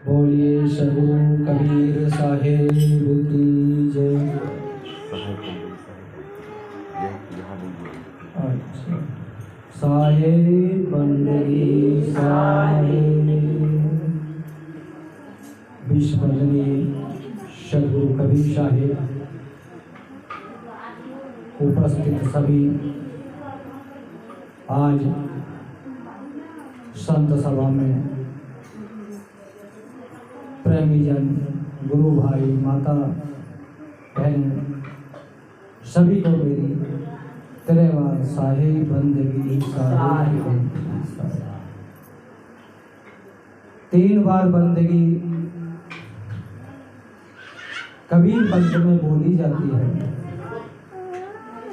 बोलिए सद्गुरु कबीर साहेब की जय। अच्छा, साहेब बंदगी साहेब। विश्व वंदनीय सद्गुरु कबीर साहेब, उपस्थित सभी, आज संत सभा में प्रेमी जन, गुरु भाई, माता बहन, सभी को मेरी तिरेवार साहेब बंदगी साहेब। 3 बार बंदगी कबीर पंथ में बोली जाती है।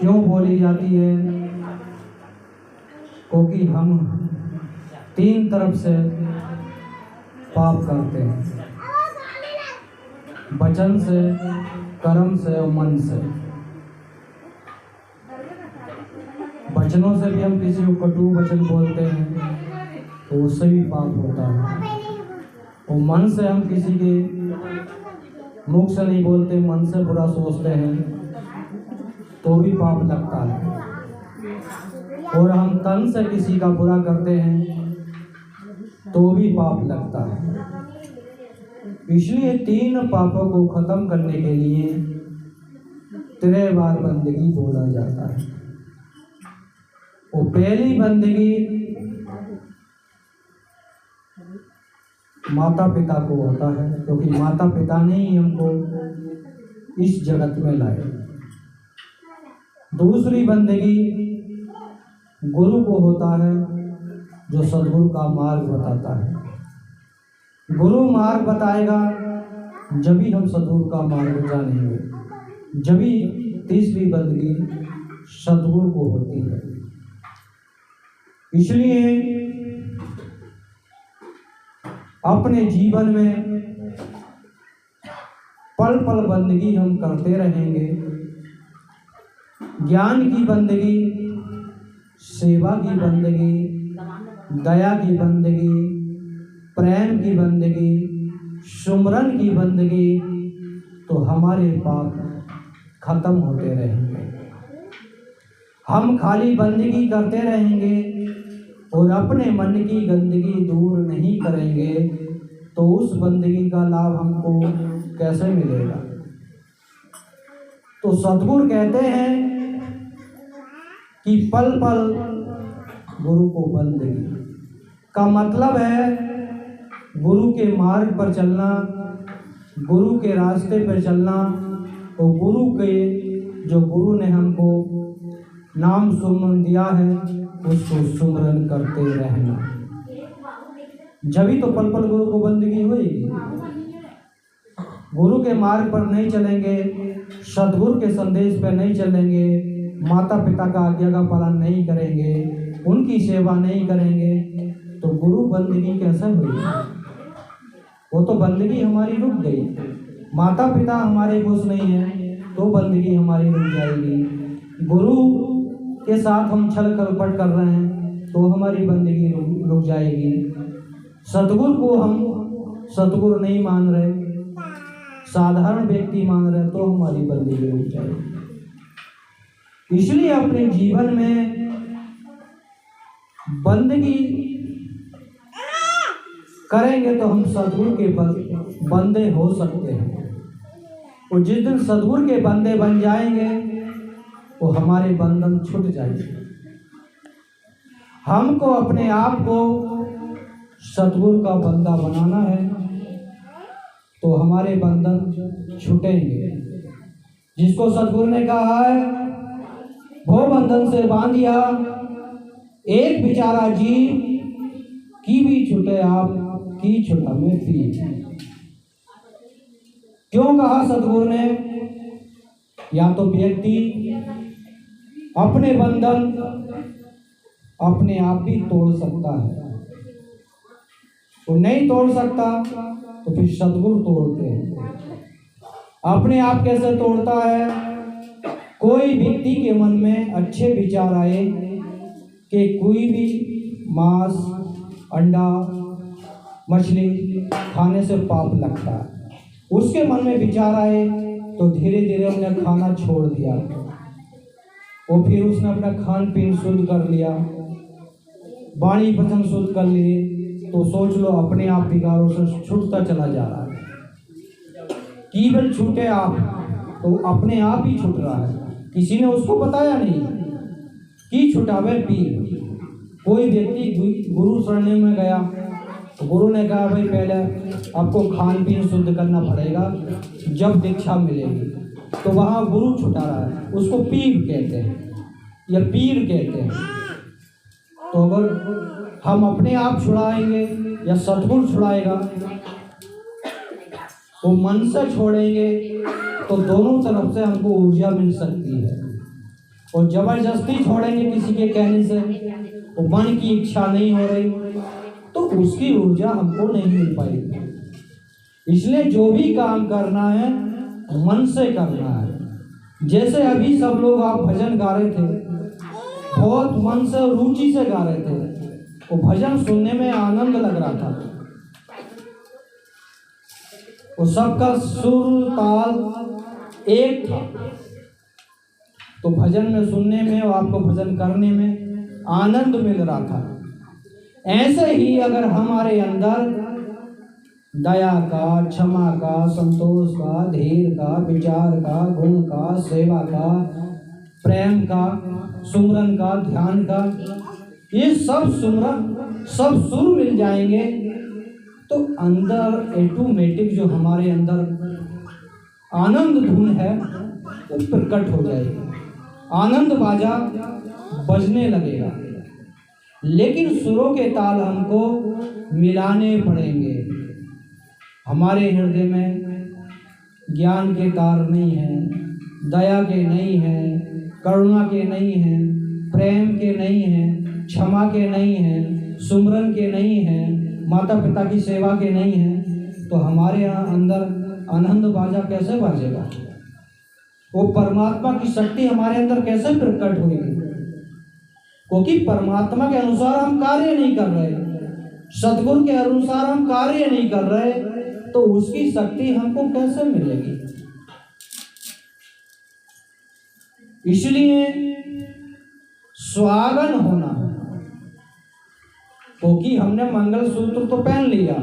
क्यों बोली जाती है? क्योंकि हम 3 तरफ से पाप करते हैं, वचन से, कर्म से और मन से। वचनों से भी हम किसी को कटु वचन बोलते हैं तो उससे भी पाप होता है, और मन से हम किसी के मुख से नहीं बोलते, मन से बुरा सोचते हैं तो भी पाप लगता है, और हम तन से किसी का बुरा करते हैं तो भी पाप लगता है। इसलिए 3 पापों को खत्म करने के लिए 3 बार बंदगी बोला जाता है। वो पहली बंदगी माता पिता को होता है, क्योंकि माता पिता ने ही हमको इस जगत में लाए। दूसरी बंदगी गुरु को होता है, जो सद्गुरु का मार्ग बताता है। गुरु मार्ग बताएगा जभी हम सद्गुरु का मार्ग जानेंगे, जभी तीसरी बंदगी सद्गुरु को होती है। इसलिए अपने जीवन में पल पल बंदगी हम करते रहेंगे। ज्ञान की बंदगी, सेवा की बंदगी, दया की बंदगी, प्रेम की बंदगी, सुमरन की बंदगी, तो हमारे पाप खत्म होते रहेंगे। हम खाली बंदगी करते रहेंगे और अपने मन की गंदगी दूर नहीं करेंगे तो उस बंदगी का लाभ हमको कैसे मिलेगा? तो सद्गुरु कहते हैं कि पल पल गुरु को बंदगी का मतलब है गुरु के मार्ग पर चलना, गुरु के रास्ते पर चलना, और गुरु के जो गुरु ने हमको नाम सुमरन दिया है उसको सुमरन करते रहना। जभी तो पल पल गुरु को बंदगी होगी। गुरु के मार्ग पर नहीं चलेंगे, सद्गुरु के संदेश पर नहीं चलेंगे, माता पिता का आज्ञा का पालन नहीं करेंगे, उनकी सेवा नहीं करेंगे तो गुरु बंदगी कैसे हुई? वो तो बंदगी हमारी रुक गई। माता पिता हमारे खुश नहीं है तो बंदगी हमारी रुक जाएगी। गुरु के साथ हम छल कपट कर रहे हैं तो हमारी बंदगी रुक जाएगी। सद्गुरु को हम सद्गुरु नहीं मान रहे, साधारण व्यक्ति मान रहे तो हमारी बंदगी रुक जाएगी। इसलिए अपने जीवन में बंदगी करेंगे तो हम सद्गुरु के बंदे हो सकते हैं, और जिस दिन सद्गुरु के बंदे बन जाएंगे वो हमारे बंधन छूट जाएंगे। हमको अपने आप को सद्गुरु का बंदा बनाना है तो हमारे बंधन छूटेंगे। जिसको सद्गुरु ने कहा है वो बंधन से बांधिया, एक बेचारा जीव की भी छूटे आप की छुटा में पी। क्यों कहा सद्गुरु ने? या तो व्यक्ति अपने बंधन अपने आप भी तोड़ सकता है, वो नहीं तोड़ सकता तो फिर सद्गुरु तोड़ते हैं। अपने आप कैसे तोड़ता है? कोई व्यक्ति के मन में अच्छे विचार आए कि कोई भी मांस, अंडा मछली खाने से पाप लगता है। उसके मन में विचार आए तो धीरे धीरे उसने खाना छोड़ दिया और फिर उसने अपना खान पीन शुद्ध कर लिया, वाणी वचन शुद्ध कर लिए, तो सोच लो अपने आप विकारों से छूटता चला जा रहा है। केवल छूटे आप तो अपने आप ही छूट रहा है, किसी ने उसको बताया नहीं कि छुटावे पीर। कोई व्यक्ति गुरु शरण में गया तो गुरु ने कहा भाई पहले आपको खान पीन शुद्ध करना पड़ेगा, जब दीक्षा मिलेगी। तो वहाँ गुरु छुटा रहा है, उसको पीर कहते हैं या पीर कहते हैं। तो अगर हम अपने आप छुड़ाएंगे या सतगुरु छुड़ाएगा, वो मन से छोड़ेंगे तो दोनों तरफ से हमको ऊर्जा मिल सकती है। और जबरदस्ती छोड़ेंगे किसी के कहने से, वो मन की इच्छा नहीं हो रही, तो उसकी ऊर्जा हमको नहीं मिल पाएगी। इसलिए जो भी काम करना है मन से करना है। जैसे अभी सब लोग आप भजन गा रहे थे, बहुत मन से और रुचि से गा रहे थे, वो भजन सुनने में आनंद लग रहा था। वो सबका सुर ताल एक था, तो भजन में सुनने में और आपको भजन करने में आनंद मिल रहा था। ऐसे ही अगर हमारे अंदर दया का, क्षमा का, संतोष का, धीर का, विचार का, गुण का, सेवा का, प्रेम का, सुमरन का, ध्यान का, ये सब सुमरन सब सुर मिल जाएंगे तो अंदर ऑटोमेटिक जो हमारे अंदर आनंद धुन है वो प्रकट हो जाएगी, आनंद बाजा बजने लगेगा। लेकिन सुरों के ताल हमको मिलाने पड़ेंगे। हमारे हृदय में ज्ञान के तार नहीं हैं, दया के नहीं हैं, करुणा के नहीं हैं, प्रेम के नहीं हैं, क्षमा के नहीं हैं, सुमरन के नहीं हैं, माता पिता की सेवा के नहीं हैं, तो हमारे यहाँ अंदर आनंद बाजा कैसे बाजेगा? वो परमात्मा की शक्ति हमारे अंदर कैसे प्रकट होगी? क्योंकि परमात्मा के अनुसार हम कार्य नहीं कर रहे, सद्गुरु के अनुसार हम कार्य नहीं कर रहे, तो उसकी शक्ति हमको कैसे मिलेगी? इसलिए स्वागन होना, क्योंकि हमने मंगल सूत्र तो पहन लिया,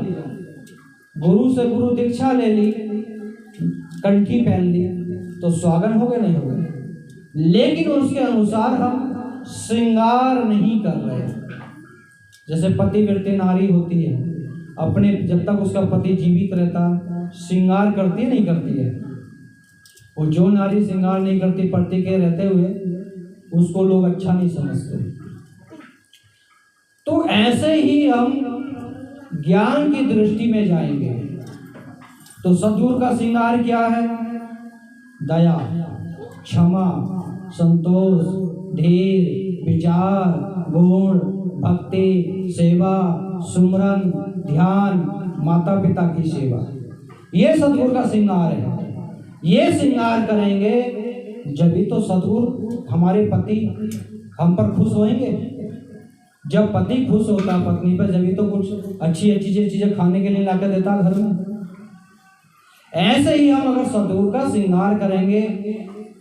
गुरु से गुरु दीक्षा ले ली, कंठी पहन ली, तो स्वागन हो गए नहीं हो गए। लेकिन उसके अनुसार हम श्रृंगार नहीं कर रहे। जैसे पतिव्रती नारी होती है, अपने जब तक उसका पति जीवित रहता श्रृंगार करती है नहीं करती है, और जो नारी श्रृंगार नहीं करती पति के रहते हुए, उसको लोग अच्छा नहीं समझते। तो ऐसे ही हम ज्ञान की दृष्टि में जाएंगे तो सद्गुरु का श्रृंगार क्या है? दया, क्षमा, संतोष, धीर, विचार, गुण, भक्ति, सेवा, सुमरन, ध्यान, माता पिता की सेवा, ये सद्गुरु का श्रृंगार है। ये श्रृंगार करेंगे जब तो सद्गुरु हमारे पति हम पर खुश होंगे। जब पति खुश होता पत्नी पर, जब तो कुछ अच्छी अच्छी चीजें खाने के लिए लाकर देता घर में। ऐसे ही हम अगर सद्गुरु का श्रृंगार करेंगे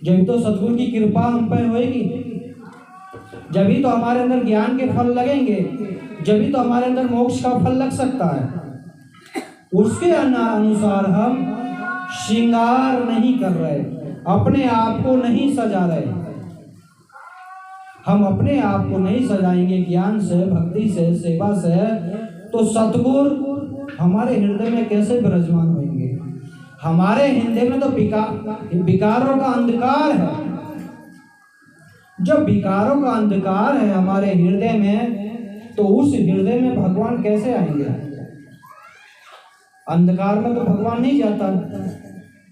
जब तो सद्गुरु की कृपा हम पर होएगी, जब तो हमारे अंदर ज्ञान के फल लगेंगे, जब तो हमारे अंदर मोक्ष का फल लग सकता है। उसके अनुसार हम श्रृंगार नहीं कर रहे, अपने आप को नहीं सजा रहे। हम अपने आप को नहीं सजाएंगे ज्ञान से, भक्ति से, सेवा से, तो सद्गुरु हमारे हृदय में कैसे विराजमान होंगे? हमारे हृदय में तो विकारों का अंधकार है। जब विकारों का अंधकार है हमारे हृदय में, तो उस हृदय में भगवान कैसे आएंगे? अंधकार में तो भगवान नहीं जाता।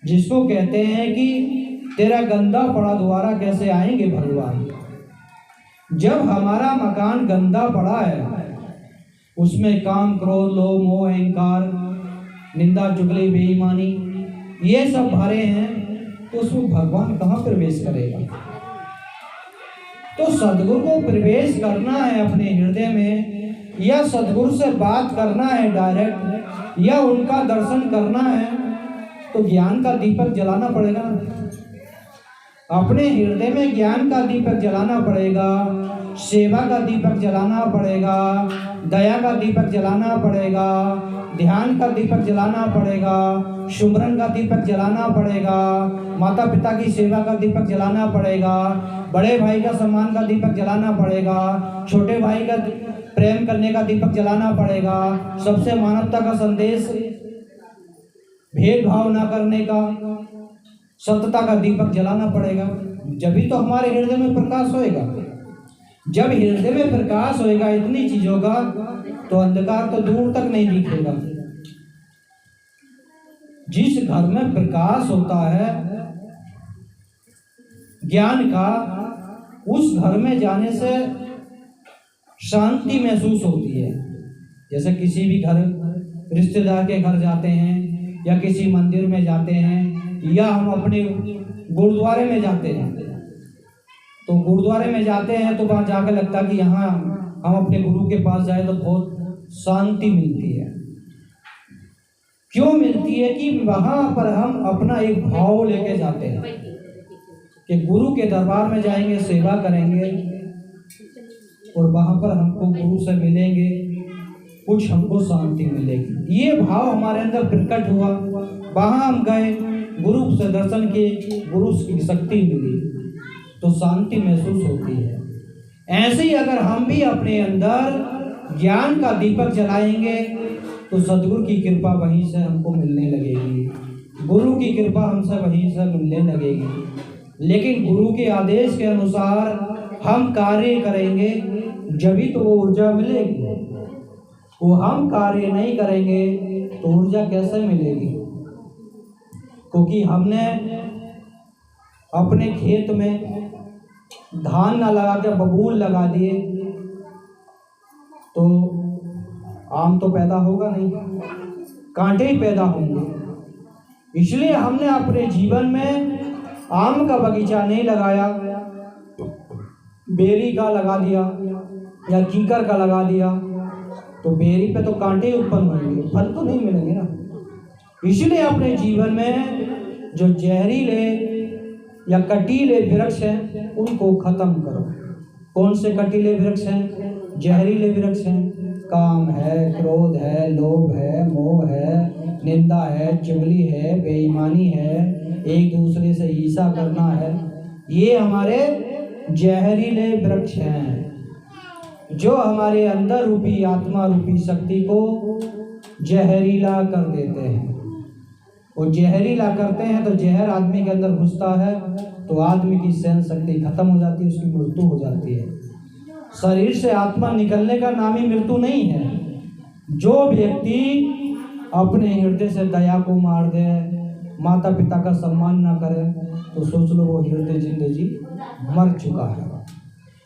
जिसको कहते हैं कि तेरा गंदा पड़ा द्वारा कैसे आएंगे भगवान? जब हमारा मकान गंदा पड़ा है, उसमें काम, क्रोध, लोभ, मोह, अहंकार, निंदा, चुगली, बेईमानी, ये सब भरे हैं, तो उसमें भगवान कहाँ प्रवेश करेगा? तो सद्गुरु को प्रवेश करना है अपने हृदय में, या सदगुरु से बात करना है डायरेक्ट, या उनका दर्शन करना है, तो ज्ञान का दीपक जलाना पड़ेगा। अपने हृदय में ज्ञान का दीपक जलाना पड़ेगा, सेवा का दीपक जलाना पड़ेगा, दया का दीपक जलाना पड़ेगा, ध्यान का दीपक जलाना पड़ेगा, सुमरन का दीपक जलाना पड़ेगा, माता पिता की सेवा का दीपक जलाना पड़ेगा, बड़े भाई का सम्मान का दीपक जलाना पड़ेगा, छोटे भाई का प्रेम करने का दीपक जलाना पड़ेगा, सबसे मानवता का संदेश, भेदभाव ना करने का, सत्यता का दीपक जलाना पड़ेगा। जभी तो हमारे हृदय में प्रकाश होएगा। जब हृदय में प्रकाश होएगा इतनी चीजों का, तो अंधकार तो दूर तक नहीं दिखेगा। जिस घर में प्रकाश होता है ज्ञान का, उस घर में जाने से शांति महसूस होती है। जैसे किसी भी घर, रिश्तेदार के घर जाते हैं, या किसी मंदिर में जाते हैं, या हम अपने गुरुद्वारे में जाते हैं, तो गुरुद्वारे में जाते हैं तो वहाँ जाकर लगता है कि यहाँ हम अपने गुरु के पास जाए तो बहुत शांति मिलती है। क्यों मिलती है? कि वहाँ पर हम अपना एक भाव लेके जाते हैं कि गुरु के दरबार में जाएंगे, सेवा करेंगे, और वहाँ पर हमको गुरु से मिलेंगे, कुछ हमको शांति मिलेगी। ये भाव हमारे अंदर प्रकट हुआ, वहाँ हम गए, गुरु से दर्शन किए, गुरु की शक्ति मिली, तो शांति महसूस होती है। ऐसे ही अगर हम भी अपने अंदर ज्ञान का दीपक जलाएंगे, तो सदगुरु की कृपा वहीं से हमको मिलने लगेगी, गुरु की कृपा हमसे वहीं से मिलने लगेगी। लेकिन गुरु के आदेश के अनुसार हम कार्य करेंगे, जभी तो वो ऊर्जा मिलेगी। वो हम कार्य नहीं करेंगे तो ऊर्जा कैसे मिलेगी? क्योंकि हमने अपने खेत में धान ना लगा के बबूल लगा दिए तो आम तो पैदा होगा नहीं, कांटे ही पैदा होंगे। इसलिए हमने अपने जीवन में आम का बगीचा नहीं लगाया, बेरी का लगा दिया या कीकर का लगा दिया, तो बेरी पे तो कांटे ही उत्पन्न होंगे, फल तो नहीं मिलेंगे ना। इसलिए अपने जीवन में जो जहरीले या कटीले वृक्ष हैं उनको खत्म करो। कौन से कटीले वृक्ष हैं? जहरीले वृक्ष हैं। काम है, क्रोध है, लोभ है, मोह है, निंदा है, चुगली है, बेईमानी है, एक दूसरे से ईर्ष्या करना है, ये हमारे जहरीले वृक्ष हैं जो हमारे अंदर रूपी आत्मा रूपी शक्ति को जहरीला कर देते हैं। वो जहरीला करते हैं तो जहर आदमी के अंदर घुसता है तो आदमी की सहन शक्ति खत्म हो जाती है, उसकी मृत्यु हो जाती है। शरीर से आत्मा निकलने का नाम ही मृत्यु नहीं है। जो व्यक्ति अपने हृदय से दया को मार दे, माता पिता का सम्मान ना करे, तो सोच लो वो हृदय जिंदगी मर चुका है।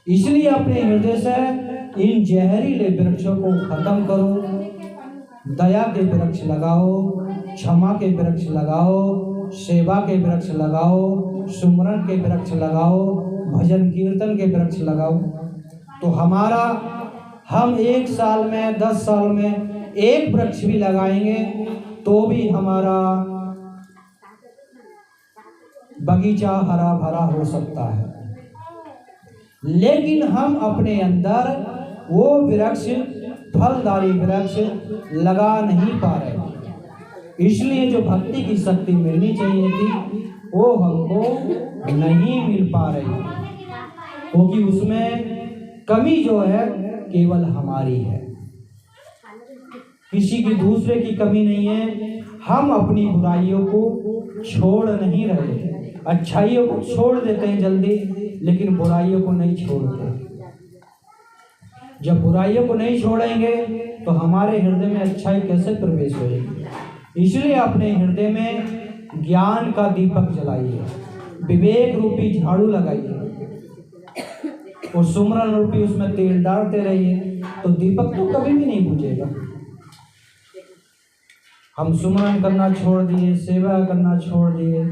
इसलिए अपने हृदय से इन जहरीले वृक्षों को खत्म करो, दया के वृक्ष लगाओ, क्षमा के वृक्ष लगाओ, सेवा के वृक्ष लगाओ, सुमरन के वृक्ष लगाओ, भजन कीर्तन के वृक्ष लगाओ। तो हम 1 साल में 10 साल में एक वृक्ष भी लगाएंगे तो भी हमारा बगीचा हरा भरा हो सकता है। लेकिन हम अपने अंदर वो वृक्ष, फलदारी वृक्ष लगा नहीं पा रहे। इसलिए जो भक्ति की शक्ति मिलनी चाहिए थी वो हमको नहीं मिल पा रही, क्योंकि उसमें कमी जो है केवल हमारी है, किसी की दूसरे की कमी नहीं है। हम अपनी बुराइयों को छोड़ नहीं रहे, अच्छाइयों को छोड़ देते हैं जल्दी, लेकिन बुराइयों को नहीं छोड़ते। जब बुराइयों को नहीं छोड़ेंगे तो हमारे हृदय में अच्छाई कैसे प्रवेश होगी? इसलिए अपने हृदय में ज्ञान का दीपक जलाइए, विवेक रूपी झाड़ू लगाइए और सुमरन रूपी उसमें तेल डालते रहिए, तो दीपक तो कभी भी नहीं बुझेगा। हम सुमरन करना छोड़ दिए, सेवा करना छोड़ दिए,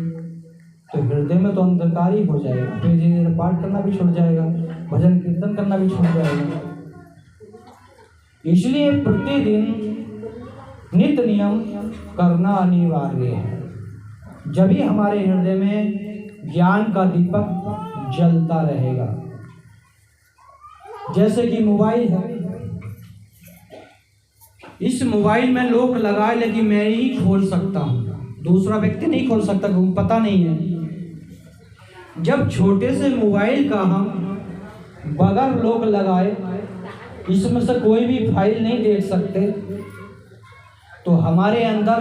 तो हृदय में तो अंधकार ही हो जाएगा। फिर धीरे पाठ करना भी छूट जाएगा, भजन कीर्तन करना भी छूट जाएगा। इसलिए प्रतिदिन नित्य नियम करना अनिवार्य है। जब ही हमारे हृदय में ज्ञान का दीपक जलता रहेगा। जैसे कि मोबाइल है, इस मोबाइल में लॉक लगाए लेकिन मैं ही खोल सकता हूँ, दूसरा व्यक्ति नहीं खोल सकता क्योंकि पता नहीं है। जब छोटे से मोबाइल का हम बगैर लॉक लगाए इसमें से कोई भी फाइल नहीं देख सकते, तो हमारे अंदर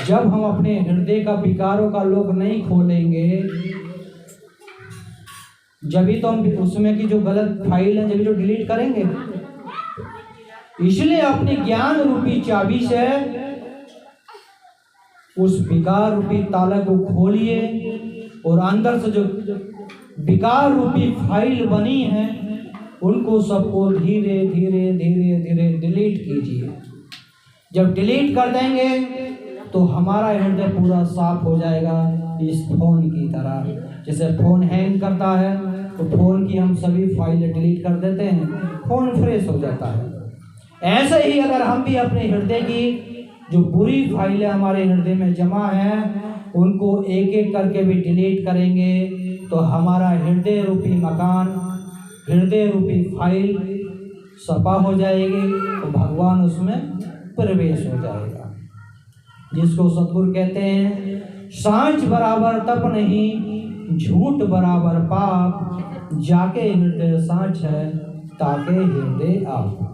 जब हम अपने हृदय का विकारों का लॉक नहीं खोलेंगे, जब भी तो हम उसमें की जो गलत फाइल है जब भी तो डिलीट करेंगे। इसलिए अपने ज्ञान रूपी चाबी से उस विकार रूपी ताला को खोलिए और अंदर से जो विकार रूपी फाइल बनी है उनको सबको धीरे धीरे धीरे धीरे डिलीट कीजिए। जब डिलीट कर देंगे तो हमारा हृदय पूरा साफ हो जाएगा, इस फोन की तरह। जैसे फोन हैंग करता है तो फोन की हम सभी फाइलें डिलीट कर देते हैं, फोन फ्रेश हो जाता है। ऐसे ही अगर हम भी अपने हृदय की जो बुरी फाइलें हमारे हृदय में जमा हैं उनको एक एक करके भी डिलीट करेंगे तो हमारा हृदय रूपी मकान, हृदय रूपी फाइल सफा हो जाएगी, तो भगवान उसमें प्रवेश हो जाएगा। जिसको सतगुरु कहते हैं, सांच बराबर तप नहीं, झूठ बराबर पाप, जाके हृदय सांच है ताके हृदय आप।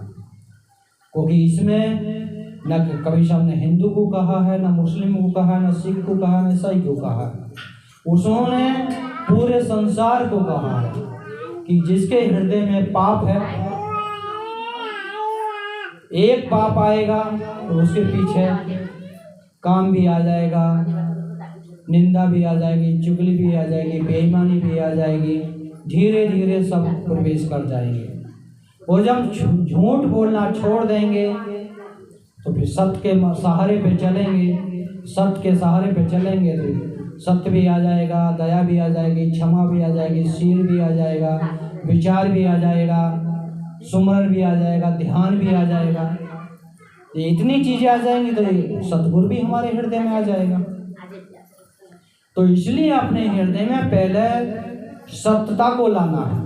क्योंकि इसमें न कभी हमने हिंदू को कहा है, न मुस्लिम को कहा, न सिख को कहा, न ईसाई को कहा है, उसने पूरे संसार को कहा है कि जिसके हृदय में पाप है, एक पाप आएगा तो उसके पीछे काम भी आ जाएगा, निंदा भी आ जाएगी, चुगली भी आ जाएगी, बेईमानी भी आ जाएगी, धीरे धीरे सब प्रवेश कर जाएंगे। और जब झूठ बोलना छोड़ देंगे तो फिर सत्य के सहारे पे चलेंगे, सत्य के सहारे पे चलेंगे तो सत्य भी आ जाएगा, दया भी आ जाएगी, क्षमा भी आ जाएगी, शील भी आ जाएगा, विचार भी आ जाएगा, सुमरन भी आ जाएगा, ध्यान भी आ जाएगा। ये इतनी चीजें आ जाएंगी तो ये सद्गुरु भी हमारे हृदय में आ जाएगा। तो इसलिए अपने हृदय में पहले सत्यता को लाना है,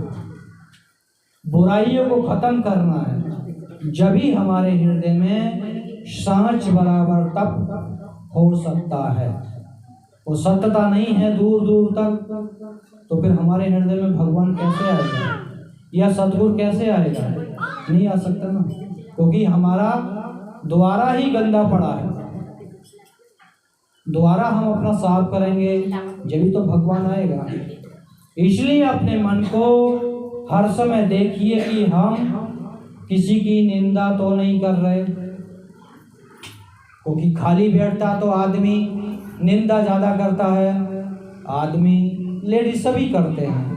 बुराइयों को खत्म करना है, जब ही हमारे हृदय में सांच बराबर तप हो सकता है। वो सत्यता नहीं है दूर दूर तक, तो फिर हमारे हृदय में भगवान कैसे आएगा या सतगुरु कैसे आएगा? नहीं आ सकता ना, क्योंकि हमारा द्वारा ही गंदा पड़ा है। द्वारा हम अपना साफ करेंगे जब तो भगवान आएगा। इसलिए अपने मन को हर समय देखिए कि हम किसी की निंदा तो नहीं कर रहे, क्योंकि खाली बैठता तो आदमी निंदा ज़्यादा करता है। आदमी, लेडीज सभी करते हैं,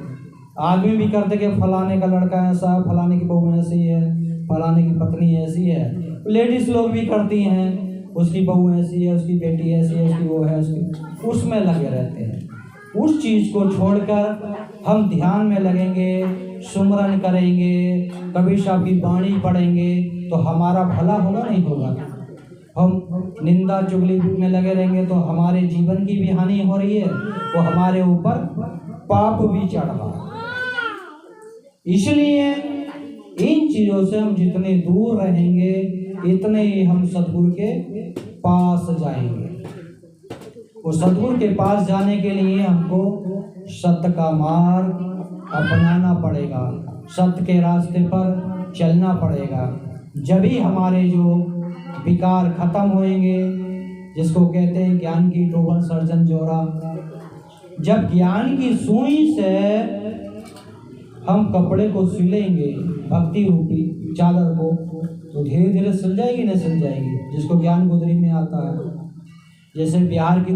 आदमी भी करते कि फलाने का लड़का ऐसा, फलाने की बहू ऐसी है, फलाने की पत्नी ऐसी है। लेडीज लोग भी करती हैं, उसकी बहू ऐसी है, उसकी बेटी ऐसी है, उसकी वो है, उसकी, उसमें लगे रहते हैं। उस चीज़ को छोड़कर हम ध्यान में लगेंगे, सुमरन करेंगे, कभी साहब की वाणी पढ़ेंगे तो हमारा भला होगा नहीं होगा। हम निंदा चुगली में लगे रहेंगे तो हमारे जीवन की भी हानि हो रही है, वो हमारे ऊपर पाप भी चढ़ रहा है। इसलिए इन चीज़ों से हम जितने दूर रहेंगे इतने ही हम सद्गुरु के पास जाएंगे। और सद्गुरु के पास जाने के लिए हमको सत्य का मार्ग अपनाना पड़ेगा, सत्य के रास्ते पर चलना पड़ेगा। जब ही हमारे जो विकार खत्म होंगे, जिसको कहते हैं ज्ञान की टोबल सर्जन जोड़ा, जब ज्ञान की सुई से हम कपड़े को सिलेंगे, भक्ति रूपी चादर को, तो धीरे धीरे सिल जाएगी, नहीं सिल जाएगी, जिसको ज्ञान गुदरी में आता है। जैसे बिहार की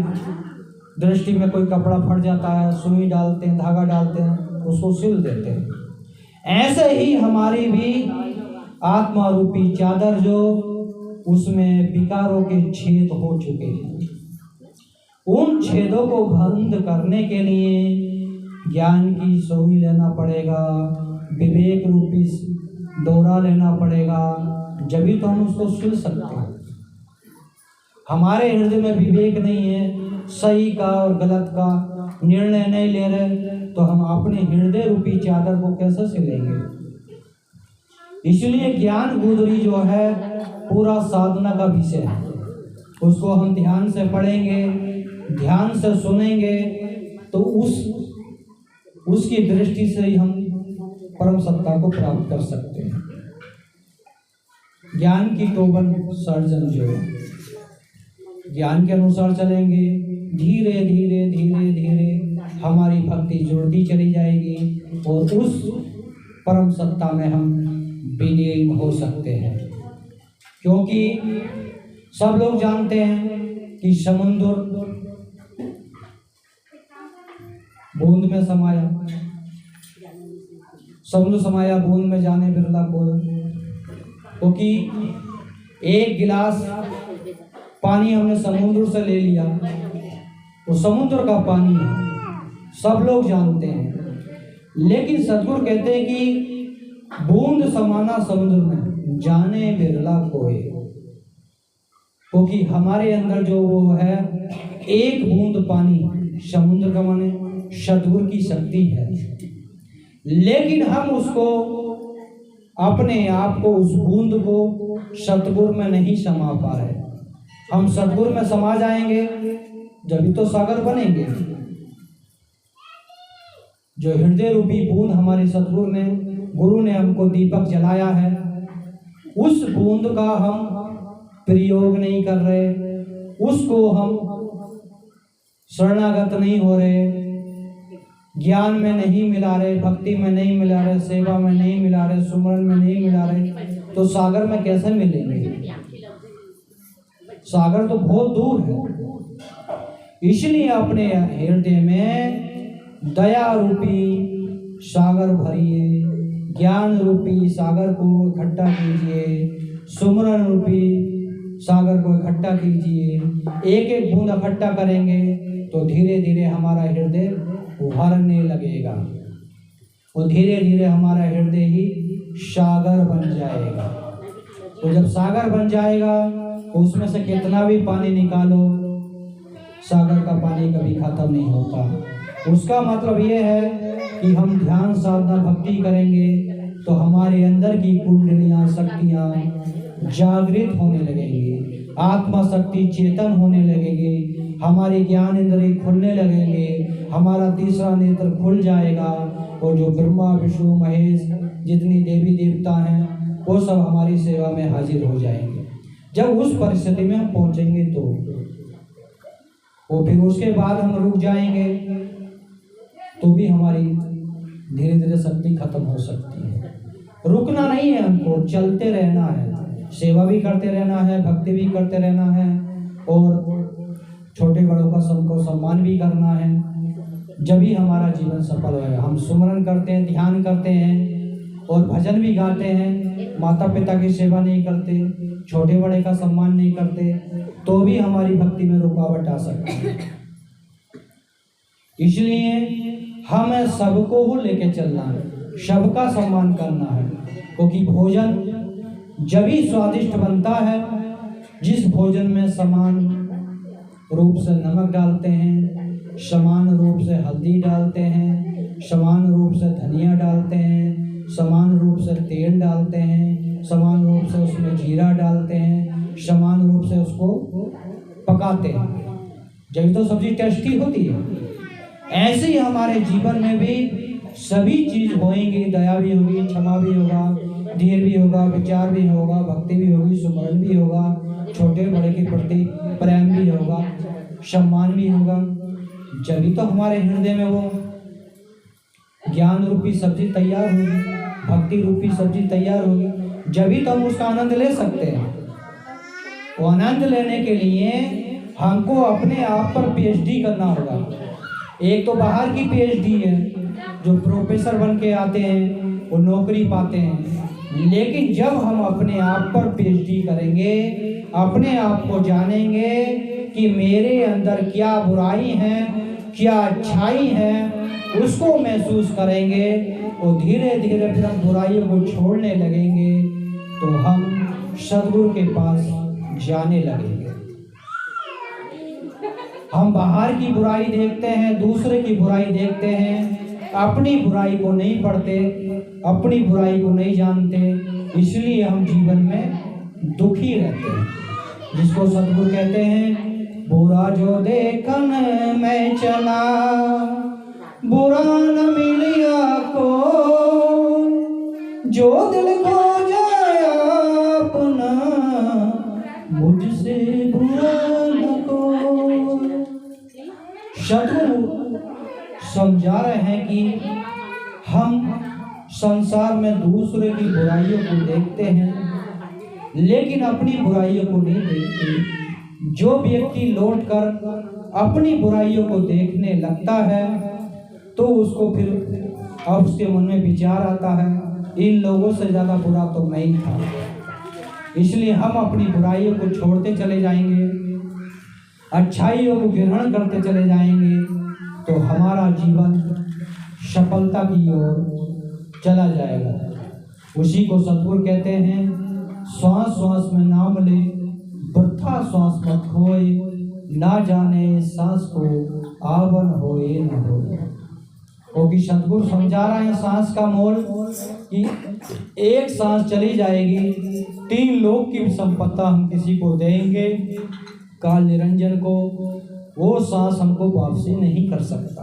दृष्टि में कोई कपड़ा फट जाता है, सुई डालते हैं, धागा डालते हैं, उसको सिल देते हैं। ऐसे ही हमारी भी आत्मा रूपी चादर जो, उसमें विकारों के छेद हो चुके हैं, उन छेदों को बंद करने के लिए ज्ञान की सुई लेना पड़ेगा, विवेक रूपी डोरा लेना पड़ेगा, जब भी तो हम उसको सुन सकते हैं। हमारे हृदय में विवेक नहीं है, सही का और गलत का निर्णय नहीं ले रहे, तो हम अपने हृदय रूपी चादर को कैसे सिलेंगे? इसलिए ज्ञान गुदरी जो है पूरा साधना का विषय है। उसको हम ध्यान से पढ़ेंगे, ध्यान से सुनेंगे, तो उसकी दृष्टि से ही हम परम सत्ता को प्राप्त कर सकते हैं। ज्ञान की टोबन सर्जन जो है, ज्ञान के अनुसार चलेंगे, धीरे धीरे धीरे धीरे हमारी भक्ति जुड़ती चली जाएगी और उस परम सत्ता में हम विलीन हो सकते हैं। क्योंकि सब लोग जानते हैं कि समुद्र बूंद में समाया, समुद्र समाया बूंद में जाने बिरला कोई। क्योंकि एक गिलास पानी हमने समुद्र से ले लिया, वो समुद्र का पानी है, सब लोग जानते हैं। लेकिन सद्गुरु कहते हैं कि बूंद समाना समुद्र में, जाने बिरला कोई। क्योंकि हमारे अंदर जो वो है एक बूंद पानी, समुद्र का माने सद्गुरु की शक्ति है, लेकिन हम उसको अपने आप को, उस बूंद को सतगुरु में नहीं समा पा रहे। हम सतगुरु में समा जाएंगे जब तो सागर बनेंगे। जो हृदय रूपी बूंद हमारे सतगुरु ने, गुरु ने हमको दीपक जलाया है, उस बूंद का हम प्रयोग नहीं कर रहे, उसको हम शरणागत नहीं हो रहे, ज्ञान में नहीं मिला रहे, भक्ति में नहीं मिला रहे, सेवा में नहीं मिला रहे, सुमरन में नहीं मिला रहे, तो सागर में कैसे मिलेंगे? सागर तो बहुत दूर है। इसलिए अपने हृदय में दया रूपी सागर भरिए, ज्ञान रूपी सागर को इकट्ठा कीजिए, सुमरन रूपी सागर को इकट्ठा कीजिए। एक एक बूंद इकट्ठा करेंगे तो धीरे धीरे हमारा हृदय उभरने लगेगा, और धीरे धीरे हमारा हृदय ही सागर बन जाएगा। तो जब सागर बन जाएगा तो उसमें से कितना भी पानी निकालो, सागर का पानी कभी खत्म नहीं होता। उसका मतलब ये है कि हम ध्यान साधना भक्ति करेंगे तो हमारे अंदर की कुंडलियां, शक्तियां जागृत होने लगेंगी, आत्मा शक्ति चेतन होने लगेगी, हमारे ज्ञान इंद्रिय खुलने लगेंगे, हमारा तीसरा नेत्र खुल जाएगा, और जो ब्रह्मा विष्णु महेश जितनी देवी देवता हैं वो सब हमारी सेवा में हाजिर हो जाएंगे। जब उस परिस्थिति में हम पहुंचेंगे तो वो फिर उसके बाद हम रुक जाएंगे तो भी हमारी धीरे धीरे शक्ति खत्म हो सकती है। रुकना नहीं है, हमको चलते रहना है, सेवा भी करते रहना है, भक्ति भी करते रहना है, और छोटे बड़ों का सबको सम्मान भी करना है। जब ही हमारा जीवन सफल होगा। हम सुमरन करते हैं, ध्यान करते हैं और भजन भी गाते हैं, माता पिता की सेवा नहीं करते, छोटे बड़े का सम्मान नहीं करते, तो भी हमारी भक्ति में रुकावट आ सकती है। इसलिए हमें सबको लेके चलना है, सबका सम्मान करना है, क्योंकि भोजन जब ही स्वादिष्ट बनता है जिस भोजन में समान रूप से नमक डालते हैं, समान रूप से हल्दी डालते हैं, समान रूप से धनिया डालते हैं, समान रूप से तेल डालते हैं, समान रूप से उसमें जीरा डालते हैं, समान रूप से उसको पकाते हैं, जब तो सब्जी टेस्टी होती है। ऐसे ही हमारे जीवन में भी सभी चीज होएंगी, दया भी होगी, क्षमा भी होगा, धीर भी होगा, विचार भी होगा, भक्ति भी होगी, सुमरन भी होगा, छोटे बड़े के प्रति प्रेम भी होगा, सम्मान भी होगा। जब तो हमारे हृदय में वो ज्ञान रूपी सब्जी तैयार होगी, भक्ति रूपी सब्जी तैयार होगी, जब तो हम उसका आनंद ले सकते हैं। वो आनंद लेने के लिए हमको अपने आप पर पीएचडी करना होगा। एक तो बाहर की पीएचडी है, जो प्रोफेसर बन के आते हैं वो नौकरी पाते हैं, लेकिन जब हम अपने आप पर पीएचडी करेंगे, अपने आप को जानेंगे कि मेरे अंदर क्या बुराई है, क्या अच्छाई है, उसको महसूस करेंगे, और धीरे धीरे फिर हम बुराइयों को छोड़ने लगेंगे, तो हम सद्गुरु के पास जाने लगेंगे। हम बाहर की बुराई देखते हैं, दूसरे की बुराई देखते हैं, अपनी बुराई को नहीं पढ़ते, अपनी बुराई को नहीं जानते, इसलिए हम जीवन में दुखी रहते हैं। जिसको सद्गुरु कहते हैं, बुरा जो देखन मैं चला, बुरा न मिलिया को, जो दिल खो जाए अपना, मुझसे बुरा न को। सद्गुरु समझा रहे हैं कि हम संसार में दूसरे की बुराइयों को देखते हैं, लेकिन अपनी बुराइयों को नहीं देखते। जो व्यक्ति लौटकर अपनी बुराइयों को देखने लगता है तो उसको फिर अब उसके मन में विचार आता है, इन लोगों से ज़्यादा बुरा तो मैं ही था। इसलिए हम अपनी बुराइयों को छोड़ते चले जाएंगे, अच्छाइयों को ग्रहण करते चले जाएंगे, तो हमारा जीवन सफलता की ओर चला जाएगा। उसी को सद्गुरु कहते हैं, श्वास श्वास में नाम ले, वृथा श्वास मत खोए, ना जाने सांस को आवन होए न होए। क्योंकि सद्गुरु समझा रहे हैं सांस का मोल, कि एक सांस चली जाएगी, 3 लोक की संपत्ति हम किसी को देंगे, काल निरंजन को, वो सांस हमको वापसी नहीं कर सकता।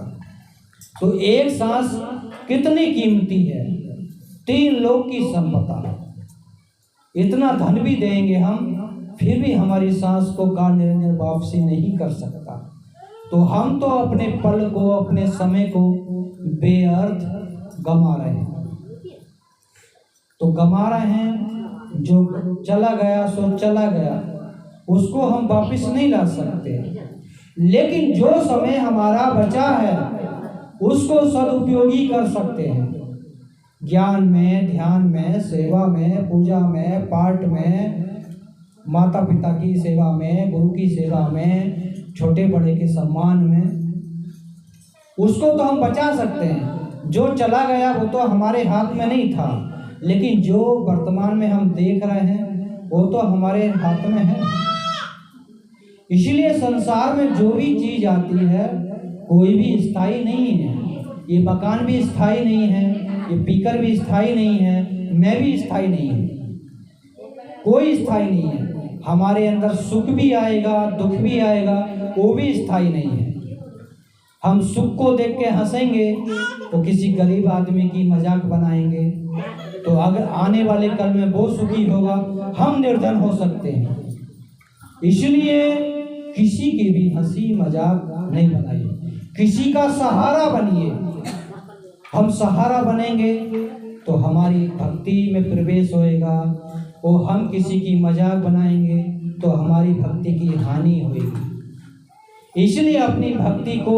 तो एक सांस कितनी कीमती है, 3 लोक की संपत्ति। इतना धन भी देंगे हम, फिर भी हमारी सांस को काल निरंजन वापसी नहीं कर सकता। तो हम तो अपने पल को, अपने समय को बेअर्थ गमा रहे हैं। तो गमा रहे हैं, जो चला गया सो चला गया, उसको हम वापस नहीं ला सकते। लेकिन जो समय हमारा बचा है उसको सदुपयोगी कर सकते हैं। ज्ञान में, ध्यान में, सेवा में, पूजा में, पाठ में, माता पिता की सेवा में, गुरु की सेवा में, छोटे बड़े के सम्मान में, उसको तो हम बचा सकते हैं। जो चला गया वो तो हमारे हाथ में नहीं था, लेकिन जो वर्तमान में हम देख रहे हैं वो तो हमारे हाथ में है। इसलिए संसार में जो भी चीज आती है कोई भी स्थायी नहीं है। ये मकान भी स्थायी नहीं है, ये पीकर भी स्थायी नहीं है, मैं भी स्थायी नहीं है, कोई स्थायी नहीं है। हमारे अंदर सुख भी आएगा, दुख भी आएगा, वो भी स्थायी नहीं है। हम सुख को देख के हंसेंगे तो किसी गरीब आदमी की मजाक बनाएंगे, तो अगर आने वाले कल में वो सुखी होगा, हम निर्धन हो सकते हैं। इसलिए किसी की भी हंसी मजाक नहीं बनाइए, किसी का सहारा बनिए। हम सहारा बनेंगे तो हमारी भक्ति में प्रवेश होएगा, और हम किसी की मजाक बनाएंगे तो हमारी भक्ति की हानि होगी। इसलिए अपनी भक्ति को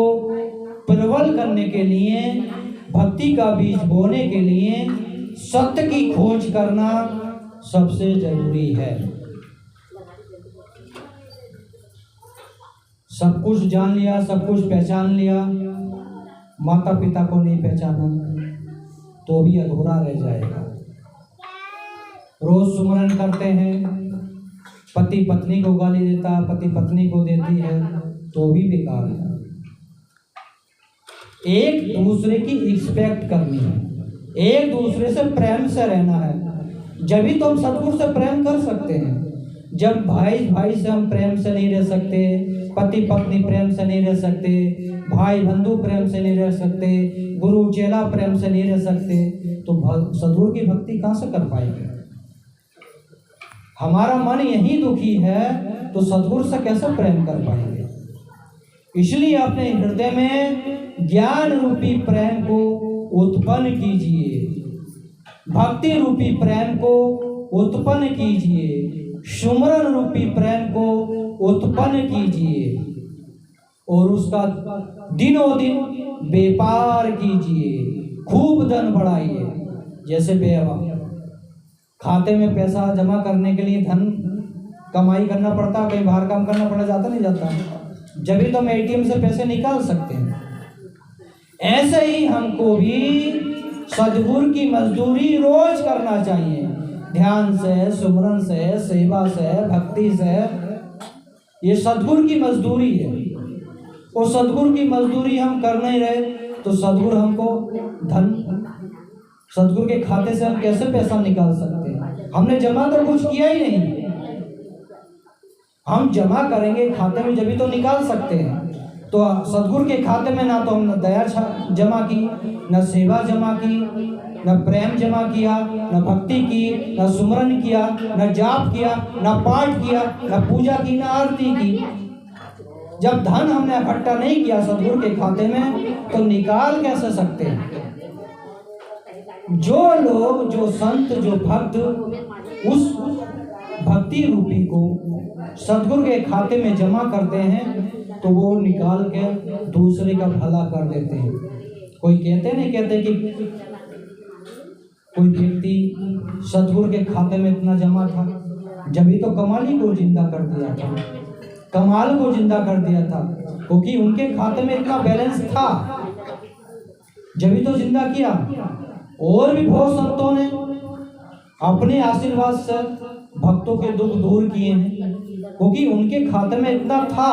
प्रबल करने के लिए, भक्ति का बीज बोने के लिए सत्य की खोज करना सबसे जरूरी है। सब कुछ जान लिया, सब कुछ पहचान लिया, माता पिता को नहीं पहचाना तो भी अधूरा रह जाएगा। रोज सुमरन करते हैं, पति पत्नी को गाली देता, पति पत्नी को देती है, तो भी बेकार है। एक दूसरे की रिस्पेक्ट करनी है, एक दूसरे से प्रेम से रहना है, जब ही तो हम सद्गुरु से प्रेम कर सकते हैं। जब भाई भाई से हम प्रेम से नहीं रह सकते, पति पत्नी प्रेम से नहीं रह सकते, भाई बंधु प्रेम से नहीं रह सकते, गुरु चेला प्रेम से नहीं रह सकते, तो सद्गुरु की भक्ति कहाँ से कर पाएंगे? हमारा मन यही दुखी है तो सद्गुरु से कैसे प्रेम कर पाएंगे? इसलिए अपने हृदय में ज्ञान रूपी प्रेम को उत्पन्न कीजिए, भक्ति रूपी प्रेम को उत्पन्न कीजिए, सुमरन रूपी प्रेम को उत्पन्न कीजिए, और उसका दिनों दिन व्यापार कीजिए, खूब धन बढ़ाइए। जैसे खाते में पैसा जमा करने के लिए धन कमाई करना पड़ता, कहीं बाहर काम करना पड़ा, जाता नहीं जाता, जब भी तो हम एटीएम से पैसे निकाल सकते हैं। ऐसे ही हमको भी सद्गुरु की मजदूरी रोज करना चाहिए। ध्यान से, सुमरन से, सेवा से, भक्ति से। ये सद्गुरु की मजदूरी है। और सद्गुरु की मजदूरी हम कर नहीं रहे तो सद्गुरु हमको धन, सद्गुरु के खाते से हम कैसे पैसा निकाल सकते हैं? हमने जमा तो कुछ किया ही नहीं। हम जमा करेंगे खाते में जभी तो निकाल सकते हैं। तो सद्गुरु के खाते में ना तो हमने दया जमा की, न सेवा जमा की, न प्रेम जमा किया, न भक्ति की, न सुमरन किया, न जाप किया, न पाठ किया, न पूजा की, न आरती की। जब धन हमने इकट्ठा नहीं किया सद्गुरु के खाते में तो निकाल कैसे सकते हैं? जो लोग, जो संत, जो भक्त उस भक्ति रूपी को सद्गुरु के खाते में जमा करते हैं तो वो निकाल के दूसरे का भला कर देते हैं। कोई नहीं कहते कि कोई व्यक्ति सद्गुरु के खाते में इतना जमा था, जभी तो कमाल ही को जिंदा कर दिया था, कमाल को जिंदा कर दिया था, क्योंकि उनके खाते में इतना बैलेंस था, जभी तो जिंदा किया। और भी बहुत संतों ने अपने आशीर्वाद से भक्तों के दुख दूर किए हैं, क्योंकि उनके खाते में इतना था,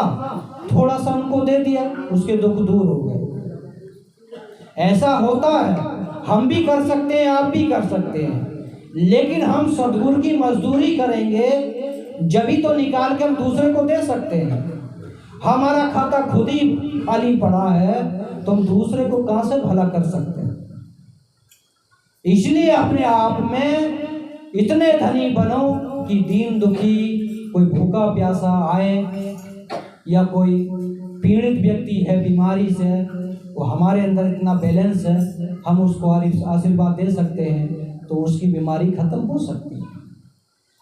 थोड़ा सा उनको दे दिया, उसके दुख दूर हो गए। ऐसा होता है, हम भी कर सकते हैं, आप भी कर सकते हैं, लेकिन हम सद्गुरु की मजदूरी करेंगे जभी तो निकाल के हम दूसरे को दे सकते हैं। हमारा खाता खुद ही खाली पड़ा है तो हम दूसरे को कहां से भला कर सकते हैं? इसलिए अपने आप में इतने धनी बनो कि दीन दुखी, कोई भूखा प्यासा आए या कोई पीड़ित व्यक्ति है बीमारी से, वो हमारे अंदर इतना बैलेंस है, हम उसको आशीर्वाद दे सकते हैं तो उसकी बीमारी खत्म हो सकती है।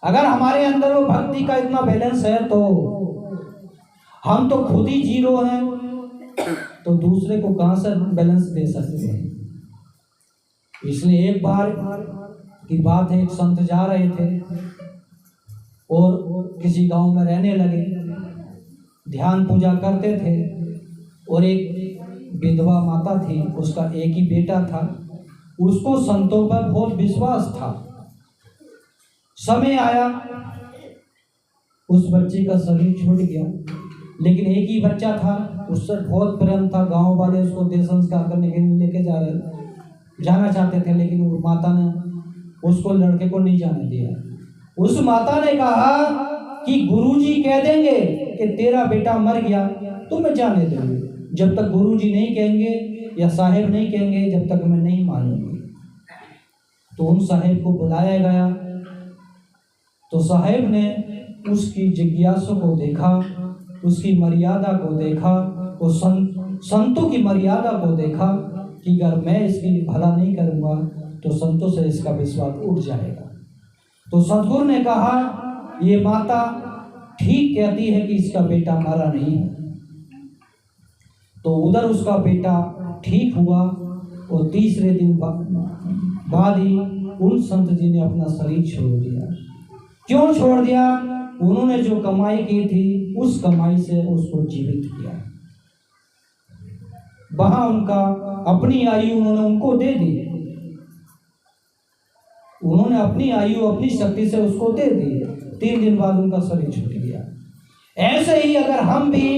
अगर हमारे अंदर वो भक्ति का इतना बैलेंस है तो हम तो खुद ही जीरो हैं, तो दूसरे को कहां से बैलेंस दे सकते हैं? इसलिए एक बार की बात है, एक संत जा रहे थे और किसी गांव में रहने लगे, ध्यान पूजा करते थे, और एक विधवा माता थी, उसका एक ही बेटा था, उसको संतों पर बहुत विश्वास था। समय आया, उस बच्चे का शरीर छूट गया, लेकिन एक ही बच्चा था, उससे बहुत प्रेम था। गांव वाले उसको देह संस्कार करने के लिए लेके जाना चाहते थे, लेकिन वो माता ने उसको, लड़के को नहीं जाने दिया। उस माता ने कहा कि गुरुजी कह देंगे कि तेरा बेटा मर गया तो मैं जाने दूंगी, जब तक गुरुजी नहीं कहेंगे या साहेब नहीं कहेंगे जब तक मैं नहीं मानूंगी। तो उन साहेब को बुलाया गया, तो साहेब ने उसकी जिज्ञासा को देखा, उसकी मर्यादा को देखा, वो संतों की मर्यादा को देखा कि अगर मैं इसकी भला नहीं करूंगा तो संतों से इसका विश्वास उठ जाएगा। तो सद्गुरु ने कहा ये माता ठीक कहती है कि इसका बेटा मरा नहीं है। तो उधर उसका बेटा ठीक हुआ और तीसरे दिन बाद ही उन संत जी ने अपना शरीर छोड़ दिया। क्यों छोड़ दिया? उन्होंने जो कमाई की थी उस कमाई से उसको जीवित किया। वहां उनका अपनी आयु उन्होंने उनको दे दी, उन्होंने अपनी आयु अपनी शक्ति से उसको दे दी। 3 दिन बाद उनका शरीर छूट गया। ऐसे ही अगर हम भी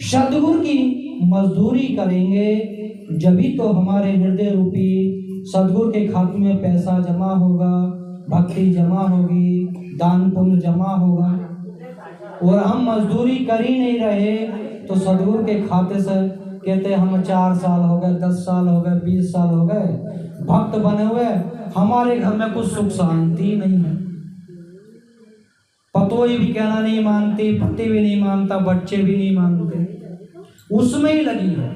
सद्गुरु की मजदूरी करेंगे जभी तो हमारे हृदय रूपी सद्गुरु के खाते में पैसा जमा होगा, भक्ति जमा होगी, दान पुण्य जमा होगा। और हम मजदूरी कर ही नहीं रहे तो सद्गुरु के खाते से कहते हम 4 साल हो गए, 10 साल हो गए, 20 साल हो गए भक्त बने हुए, हमारे घर में कुछ सुख शांति नहीं है। पतोई भी कहना नहीं मानती, पति भी नहीं मानता, बच्चे भी नहीं मानते, उसमें ही लगी है,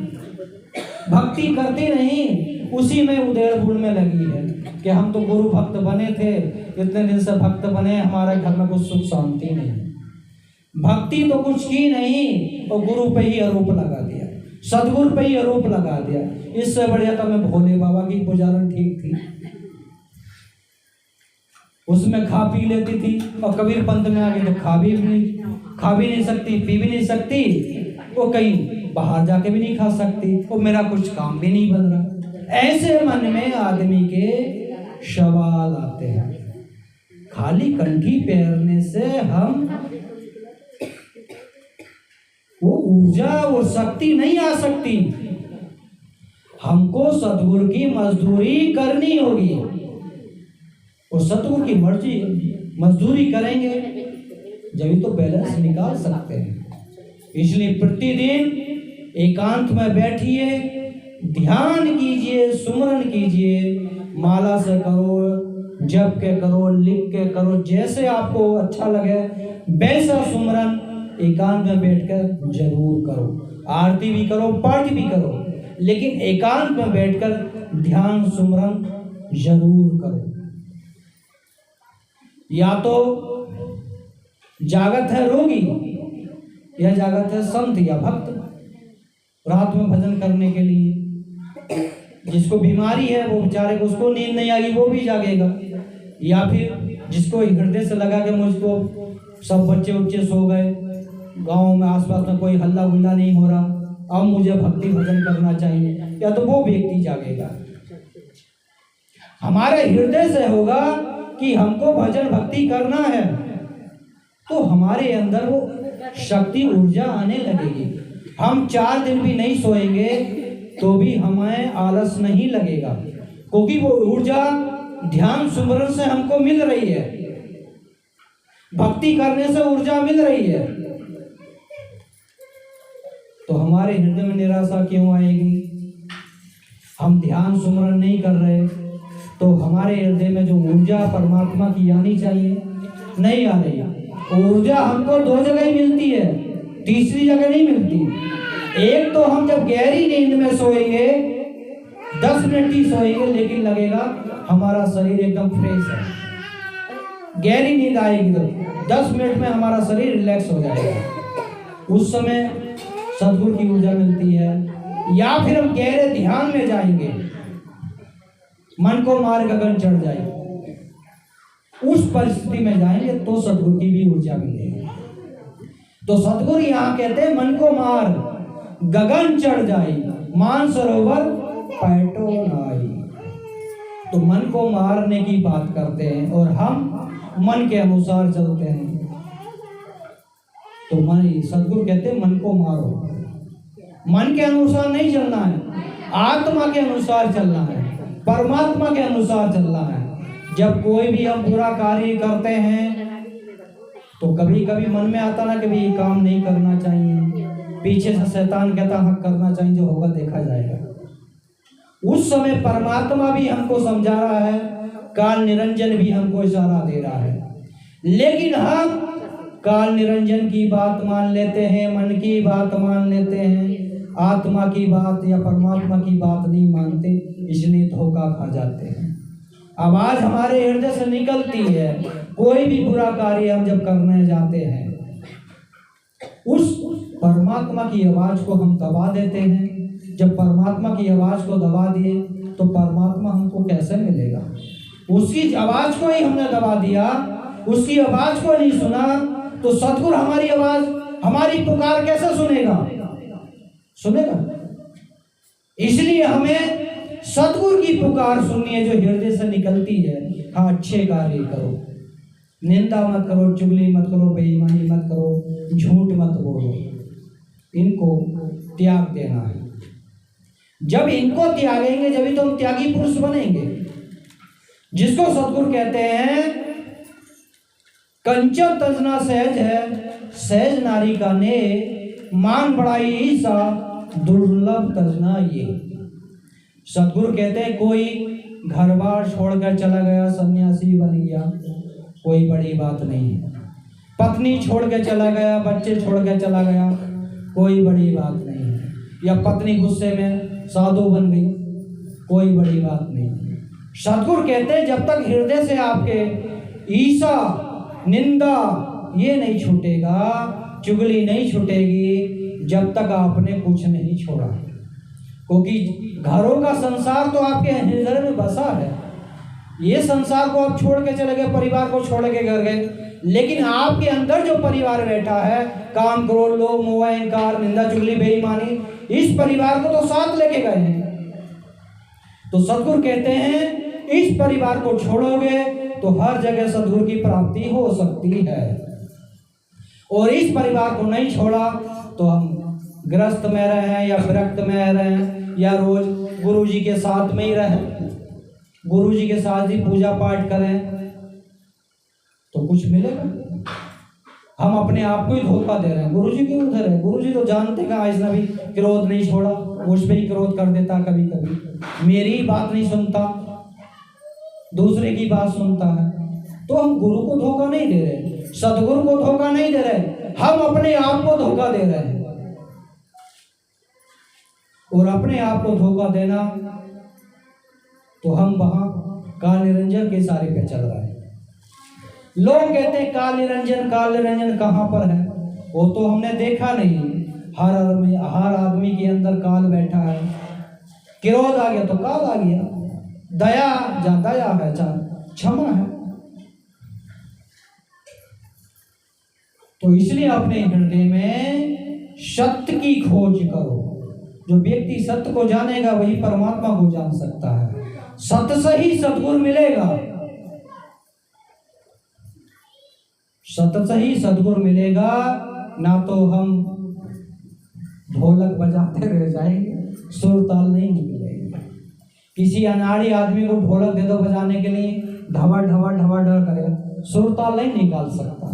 भक्ति करती नहीं, उसी में उधेड़ बुड़ में लगी है कि हम तो गुरु भक्त बने थे, इतने दिन से भक्त बने, हमारे घर में कुछ सुख शांति नहीं। भक्ति तो कुछ की नहीं और गुरु पे ही आरोप लगा दिया, सद्गुरु पे ही आरोप लगा दिया। इससे बढ़िया तो मैं भोले बाबा की गुजारण ठीक थी, उसमें खा पी लेती थी, और कबीर पंथ में आ गई तो खा भी नहीं सकती, पी भी नहीं सकती, वो कहीं बाहर जाके भी नहीं खा सकती, और मेरा कुछ काम भी नहीं बन रहा। ऐसे मन में आदमी के सवाल आते हैं। खाली कंठी फेरने से हम वो ऊर्जा और शक्ति नहीं आ सकती। हमको सतगुरु की मजदूरी करनी होगी और सतगुरु की मर्जी मजदूरी करेंगे जब तो बैलेंस निकाल सकते हैं। इसलिए प्रतिदिन एकांत में बैठिए, ध्यान कीजिए, सुमरन कीजिए, माला से करो, जप के करो, लिख के करो, जैसे आपको अच्छा लगे वैसा सुमरन एकांत में बैठकर जरूर करो। आरती भी करो, पाठ भी करो, लेकिन एकांत में बैठकर ध्यान सुमरन जरूर करो। या तो जागत है रोगी या जागत है संत या भक्त रात में भजन करने के लिए। जिसको बीमारी है वो बेचारे को, उसको नींद नहीं आएगी, वो भी जागेगा। या फिर जिसको हृदय से लगा के मुझको सब बच्चे उच्चे सो गए, गांव में आसपास में कोई हल्ला गुल्ला नहीं हो रहा, अब मुझे भक्ति भजन करना चाहिए, या तो वो व्यक्ति जागेगा। हमारे हृदय से होगा कि हमको भजन भक्ति करना है तो हमारे अंदर वो शक्ति ऊर्जा आने लगेगी। हम 4 दिन भी नहीं सोएंगे तो भी हमें आलस नहीं लगेगा, क्योंकि वो ऊर्जा ध्यान सुमरन से हमको मिल रही है, भक्ति करने से ऊर्जा मिल रही है। तो हमारे हृदय में निराशा क्यों आएगी? हम ध्यान सुमरन नहीं कर रहे तो हमारे हृदय में जो ऊर्जा परमात्मा की आनी चाहिए नहीं आ रही। ऊर्जा हमको 2 जगह ही मिलती है, तीसरी जगह नहीं मिलती। एक तो हम जब गहरी नींद में सोएंगे, 10 मिनट ही सोएंगे, लेकिन लगेगा हमारा शरीर एकदम फ्रेश है। गहरी नींद आएगी तो 10 मिनट में हमारा शरीर रिलैक्स हो जाएगा, उस समय सद्गुरु की ऊर्जा मिलती है। या फिर हम गहरे ध्यान में जाएंगे, मन को मार गगन चढ़ जाएगी, उस परिस्थिति में जाएंगे तो सद्गुरु की भी ऊर्जा मिलेगी। तो सद्गुरु यहाँ कहते हैं मन को मार गगन चढ़ जाए, मान सरोवर पैटो नाई। तो मन को मारने की बात करते हैं और हम मन के अनुसार चलते हैं। तो सद्गुरु कहते हैं मन को मारो, मन के अनुसार नहीं चलना है, आत्मा के अनुसार चलना है, परमात्मा के अनुसार चलना है। जब कोई भी हम बुरा कार्य करते हैं तो कभी कभी मन में आता ना कि भी ये काम नहीं करना चाहिए, पीछे से शैतान कहता हक करना चाहिए, जो होगा देखा जाएगा। उस समय परमात्मा भी हमको समझा रहा है, काल निरंजन भी हमको इशारा दे रहा है, लेकिन हम काल निरंजन की बात मान लेते हैं, मन की बात मान लेते हैं, आत्मा की बात या परमात्मा की बात नहीं मानते, इसलिए धोखा खा जाते हैं। आवाज हमारे हृदय से निकलती है, कोई भी बुरा कार्य हम जब करने जाते हैं, उस परमात्मा की आवाज को हम दबा देते हैं। जब परमात्मा की आवाज को दबा दिए तो परमात्मा हमको कैसे मिलेगा? उसकी आवाज को ही हमने दबा दिया, उसकी आवाज को नहीं सुना तो सद्गुरु हमारी आवाज, हमारी पुकार कैसे सुनेगा? इसलिए हमें सद्गुरु की पुकार सुननी है जो हृदय से निकलती है। हाँ, अच्छे कार्य करो, निंदा मत करो, चुगली मत करो, बेईमानी मत करो, झूठ मत बोलो, इनको त्याग देना है। जब इनको त्यागेंगे जब तो हम त्यागी पुरुष बनेंगे, जिसको सद्गुरु कहते हैं कंचन तजना सहज है, सहज नारी का ने, मान बढ़ाई ईसा दुर्लभ तजना ये। सद्गुरु कहते हैं कोई घर बार छोड़कर चला गया, सन्यासी बन गया, कोई बड़ी बात नहीं है। पत्नी छोड़ के चला गया, बच्चे छोड़ के चला गया, कोई बड़ी बात नहीं है। या पत्नी गुस्से में साधु बन गई, कोई बड़ी बात नहीं है। सद्गुरु कहते हैं जब तक हृदय से आपके ईर्ष्या, निंदा ये नहीं छूटेगा, चुगली नहीं छूटेगी, जब तक आपने कुछ नहीं छोड़ा। क्योंकि घरों का संसार तो आपके हृदय में बसा है, ये संसार को आप छोड़ के चले गए, परिवार को छोड़ के घर गए, लेकिन आपके अंदर जो परिवार बैठा है, काम क्रोध लोभ मोह अहंकार निंदा चुगली बेईमानी, इस परिवार को तो साथ लेके गए हैं। तो सद्गुरु कहते हैं इस परिवार को छोड़ोगे तो हर जगह सद्गुरु की प्राप्ति हो सकती है। और इस परिवार को नहीं छोड़ा तो हम ग्रस्त में रहें या विरक्त में रहें या रोज गुरु जी के साथ में ही रहें, गुरु जी के साथ ही पूजा पाठ करें तो कुछ मिलेगा? हम अपने आप को ही धोखा दे रहे हैं। गुरु जी क्यों उधर है? गुरु जी तो जानते कहाँ इसने भी क्रोध नहीं छोड़ा, मुझ पे ही क्रोध कर देता, कभी कभी मेरी बात नहीं सुनता, दूसरे की बात सुनता है। तो हम गुरु को धोखा नहीं दे रहे, सदगुरु को धोखा नहीं दे रहे, हम अपने आप को धोखा दे रहे हैं। और अपने आप को धोखा देना तो हम वहां काल निरंजन के इशारे पे चल रहे हैं। लोग कहते हैं काल निरंजन कहाँ पर है? वो तो हमने देखा नहीं। हर आदमी के अंदर काल बैठा है। क्रोध आ गया तो काल आ गया, दया जहाँ दया है जहाँ क्षमा है। तो इसलिए अपने हृदय में सत्य की खोज करो। जो व्यक्ति सत्य को जानेगा वही परमात्मा को जान सकता है। सत्य से ही सद्गुरु मिलेगा, सत्य से ही सद्गुरु मिलेगा। ना तो हम ढोलक बजाते रह जाएंगे, सुर ताल नहीं निकलेगा। किसी अनाड़ी आदमी को ढोलक दे दो बजाने के लिए, ढवा ढवा ढवा ढवा करेगा, सुर ताल नहीं निकाल सकता।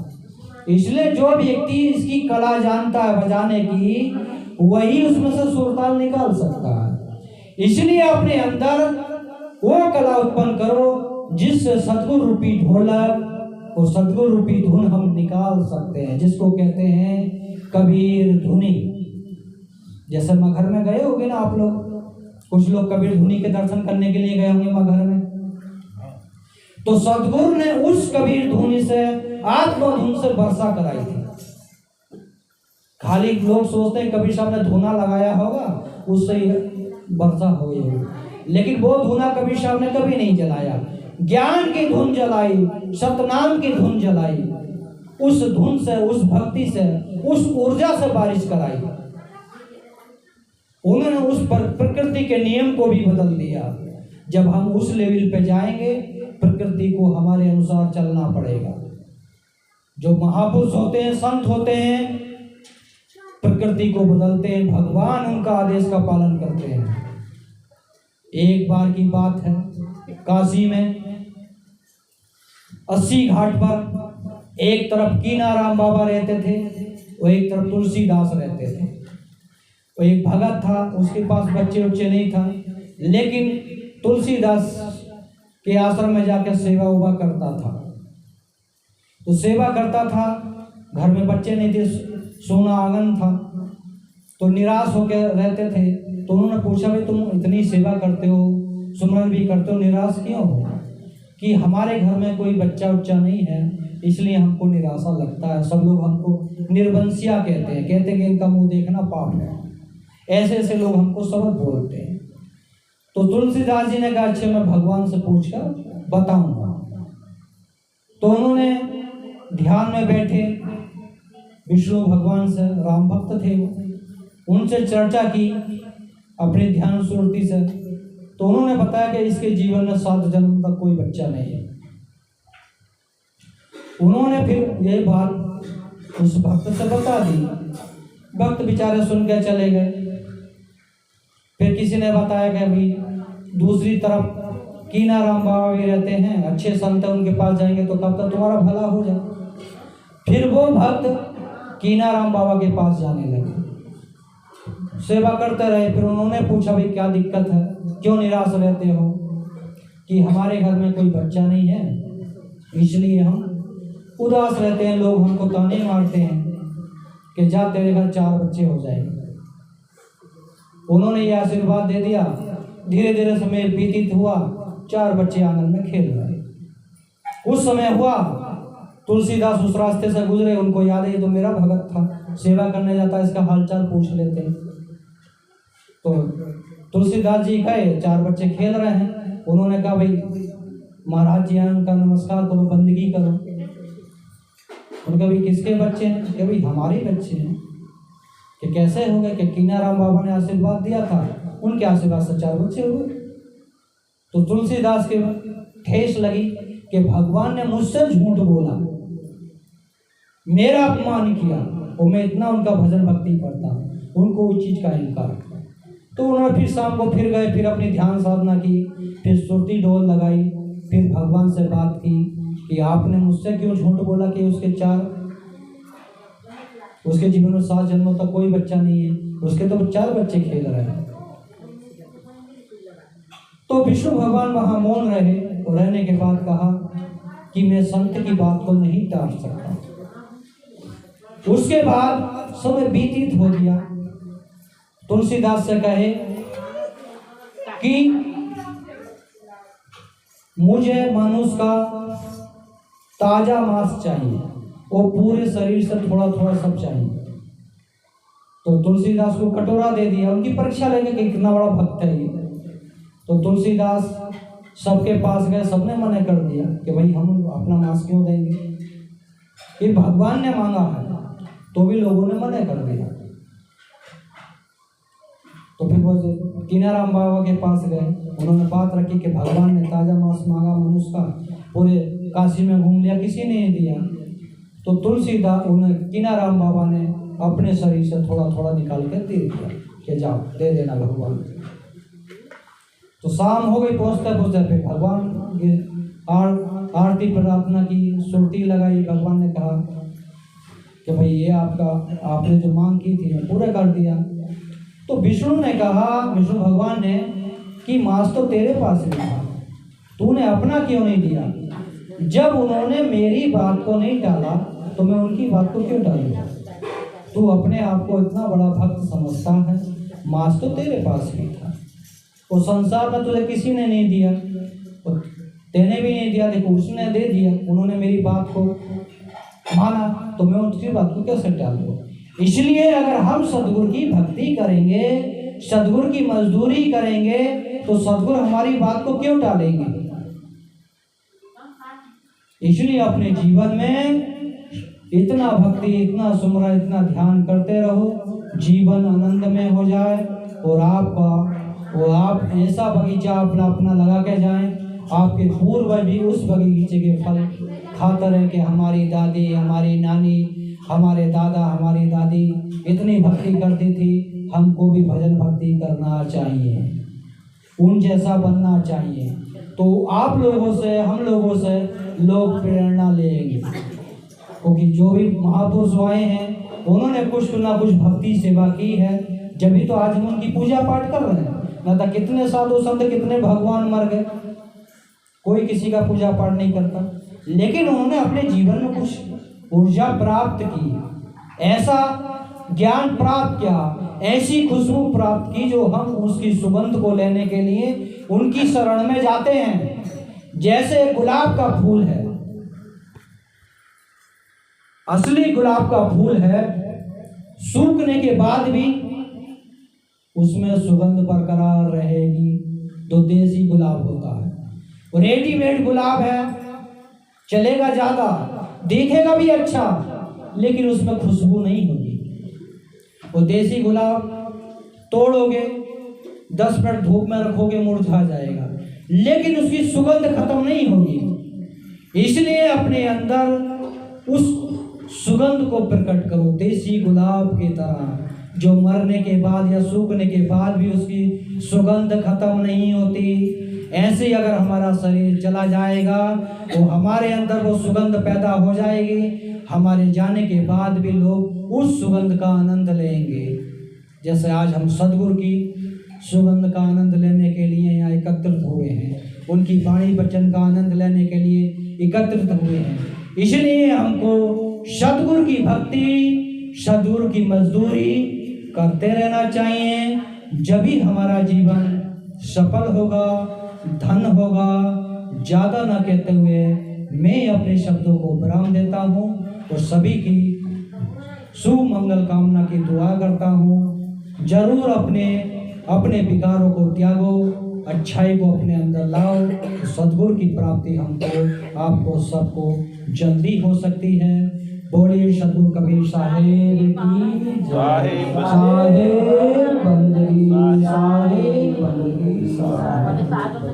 इसलिए जो व्यक्ति इसकी कला जानता है बजाने की, वही उसमें से सुर ताल निकाल सकता है। इसलिए अपने अंदर वो कला उत्पन्न करो जिससे सद्गुरु रूपी ढोलक और सद्गुरु रूपी धुन हम निकाल सकते हैं, जिसको कहते हैं कबीर धुनी। जैसे मगहर में गए होंगे ना आप लोग, कुछ लोग कबीर धुनी के दर्शन करने के लिए गए होंगे मगहर में। तो सद्गुरु ने उस कबीर धुनी से, आत्मा धुन से वर्षा कराई थी। खाली लोग सोचते हैं कबीर साहब ने धुना लगाया होगा उससे ही वर्षा हो गई होगी, लेकिन वो धुना कबीर साहब ने कभी नहीं जलाया। ज्ञान की धुन जलाई, सतनाम की धुन जलाई, उस धुन से, उस भक्ति से, उस ऊर्जा से बारिश कराई। उन्होंने उस प्रकृति के नियम को भी बदल दिया। जब हम उस लेवल पे जाएंगे, प्रकृति को हमारे अनुसार चलना पड़ेगा। जो महापुरुष होते हैं, संत होते हैं, प्रकृति को बदलते हैं, भगवान उनका आदेश का पालन करते हैं। एक बार की बात है, काशी में 80 घाट पर एक तरफ कीनाराम बाबा रहते थे और एक तरफ तुलसीदास रहते थे। वो एक भगत था, उसके पास बच्चे उच्चे नहीं था, लेकिन तुलसीदास के आश्रम में जाकर सेवा उवा करता था। तो सेवा करता था, घर में बच्चे नहीं थे, सोना आंगन था, तो निराश होकर रहते थे। तो उन्होंने पूछा, भाई तुम इतनी सेवा करते हो, सुमरन भी करते हो, निराश क्यों हो? कि हमारे घर में कोई बच्चा उच्चा नहीं है, इसलिए हमको निराशा लगता है। सब लोग हमको निर्वंशिया कहते हैं, कहते हैं कि इनका मुंह देखना पाप है। ऐसे ऐसे लोग हमको सबक बोलते हैं। तो तुलसीदास जी ने कहा, अच्छा मैं भगवान से पूछकर बताऊंगा। तो उन्होंने ध्यान में बैठे, विष्णु भगवान से, राम भक्त थे, उनसे चर्चा की अपने ध्यान सुरति से। तो उन्होंने बताया कि इसके जीवन में 7 जन्म तक कोई बच्चा नहीं है। उन्होंने फिर ये बात उस भक्त से बता दी। भक्त बेचारे सुन के चले गए। फिर किसी ने बताया कि भाई दूसरी तरफ कीनाराम बाबा भी रहते हैं, अच्छे संत हैं, उनके पास जाएंगे तो कब तक तुम्हारा भला हो जाए। फिर वो भक्त कीनाराम बाबा के पास जाने लगे, सेवा करते रहे। फिर उन्होंने पूछा, भाई क्या दिक्कत है, क्यों निराश रहते हो? कि हमारे घर में कोई बच्चा नहीं है, इसलिए हम उदास रहते हैं। लोग हमको ताने मारते हैं कि जा तेरे घर 4 बच्चे हो जाएंगे। उन्होंने ये आशीर्वाद दे दिया। धीरे धीरे समय व्यतीत हुआ, 4 बच्चे आंगन में खेल रहे। उस समय हुआ, तुलसीदास उस रास्ते से गुजरे, उनको याद है ये तो मेरा भगत था, सेवा करने जाता, इसका हालचाल पूछ लेते। तो तुलसीदास जी गए, 4 बच्चे खेल रहे हैं। उन्होंने कहा, भाई महाराज जी आए, उनका नमस्कार करो, बंदगी करो। उनका भी किसके बच्चे हैं? कि भाई हमारे बच्चे हैं। कि कैसे हो गए? कि कीनाराम बाबा ने आशीर्वाद दिया था, उनके आशीर्वाद से 4 बच्चे हुए। तो तुलसीदास के ठेस लगी, कि भगवान ने मुझसे झूठ बोला, मेरा अपमान किया और मैं इतना उनका भजन भक्ति करता, उनको उस चीज़ का इनकार। तो उन्होंने फिर शाम को फिर गए, फिर अपनी ध्यान साधना की, फिर सुरती ढोल लगाई, फिर भगवान से बात की कि आपने मुझसे क्यों झूठ बोला कि उसके जीवन में 7 जन्मों तक कोई बच्चा नहीं है, उसके तो 4 बच्चे खेल रहे हैं। तो विष्णु भगवान वहां मौन रहे और रहने के बाद कहा कि मैं संत की बात को नहीं टाल सकता। उसके बाद समय व्यतीत हो गया। तुलसीदास से कहे कि मुझे मनुष्य का ताजा मांस चाहिए और पूरे शरीर से थोड़ा थोड़ा सब चाहिए। तो तुलसीदास को कटोरा दे दिया, उनकी परीक्षा लेंगे कि कितना बड़ा भक्त है ये। तो तुलसीदास सबके पास गए, सबने मना कर दिया कि भाई हम अपना मांस क्यों देंगे, ये भगवान ने मांगा है। तो भी लोगों ने मना कर दिया। तो फिर वो कीनाराम बाबा के पास गए, उन्होंने बात रखी कि भगवान ने ताजा मांस मांगा मनुष्य का, पूरे काशी में घूम लिया, किसी ने नहीं दिया। तो तुलसीदास उन्हें कीनाराम बाबा ने अपने शरीर से थोड़ा थोड़ा निकाल कर दे दिया कि जाओ दे देना भगवान। तो शाम हो गई, पहुँचते पहुँचते फिर भगवान की आरती प्रार्थना की, सुरती लगाई। भगवान ने कहा कि भाई ये आपने जो मांग की थी मैं पूरा कर दिया। तो विष्णु ने कहा, विष्णु भगवान ने, कि मांस तो तेरे पास ही था, तूने अपना क्यों नहीं दिया। जब उन्होंने मेरी बात को नहीं टाला तो मैं उनकी बात को क्यों टालूं। तू अपने आप को इतना बड़ा भक्त समझता है, मांस तो तेरे पास ही था, और संसार में तुझे किसी ने नहीं दिया, और तेने भी नहीं दिया, देखो उसने दे दिया। उन्होंने मेरी बात को माना तो मैं उनकी बात को कैसे टाल दूं। इसलिए अगर हम सदगुरु की भक्ति करेंगे, सदगुरु की मजदूरी करेंगे, तो सदगुरु हमारी बात को क्यों टालेंगे। इसलिए अपने जीवन में इतना भक्ति, इतना सुमरन, इतना ध्यान करते रहो, जीवन आनंदमय हो जाए और आप ऐसा बगीचा अपना लगा के जाएं, आपके पूर्वज भी उस बगीचे के फल खाते रहे कि हमारी दादी, हमारी नानी, हमारे दादा, हमारी दादी इतनी भक्ति करती थी, हमको भी भजन भक्ति करना चाहिए, उन जैसा बनना चाहिए। तो आप लोगों से, हम लोगों से लोग प्रेरणा लेंगे, क्योंकि जो भी महापुरुष आए हैं उन्होंने कुछ ना कुछ भक्ति सेवा की है, जब भी तो आज हम उनकी पूजा पाठ कर रहे हैं। न तो कितने साधु संत, कितने भगवान मर गए, कोई किसी का पूजा पाठ नहीं करता, लेकिन उन्होंने अपने जीवन में कुछ ऊर्जा प्राप्त की, ऐसा ज्ञान प्राप्त किया, ऐसी खुशबू प्राप्त की जो हम उसकी सुगंध को लेने के लिए उनकी शरण में जाते हैं। जैसे गुलाब का फूल है, असली गुलाब का फूल है, सूखने के बाद भी उसमें सुगंध बरकरार रहेगी, तो देसी गुलाब होता है। और रेडीमेड गुलाब है, चलेगा ज्यादा, देखेगा भी अच्छा, लेकिन उसमें खुशबू नहीं होगी। वो देसी गुलाब तोड़ोगे, 10 मिनट धूप में रखोगे, मुरझा जाएगा, लेकिन उसकी सुगंध खत्म नहीं होगी। इसलिए अपने अंदर उस सुगंध को प्रकट करो, देसी गुलाब की तरह, जो मरने के बाद या सूखने के बाद भी उसकी सुगंध खत्म नहीं होती। ऐसे ही अगर हमारा शरीर चला जाएगा तो हमारे अंदर वो सुगंध पैदा हो जाएगी, हमारे जाने के बाद भी लोग उस सुगंध का आनंद लेंगे। जैसे आज हम सदगुरु की सुगंध का आनंद लेने के लिए यहाँ एकत्रित हुए हैं, उनकी वाणी वचन का आनंद लेने के लिए एकत्रित हुए हैं। इसलिए हमको सदगुरु की भक्ति, सदगुरु की मजदूरी करते रहना चाहिए, जब ही हमारा जीवन सफल होगा, धन होगा। ज़्यादा ना कहते हुए मैं अपने शब्दों को विराम देता हूँ और सभी की शुभ मंगल कामना की दुआ करता हूँ। जरूर अपने विकारों को त्यागो, अच्छाई को अपने अंदर लाओ, तो सद्गुरु की प्राप्ति हमको, आपको, सबको जल्दी हो सकती है। बोलिए सद्गुरु कबीर साहेब की जय। साहेब बंदगी, साहेब बंदगी, साहेब।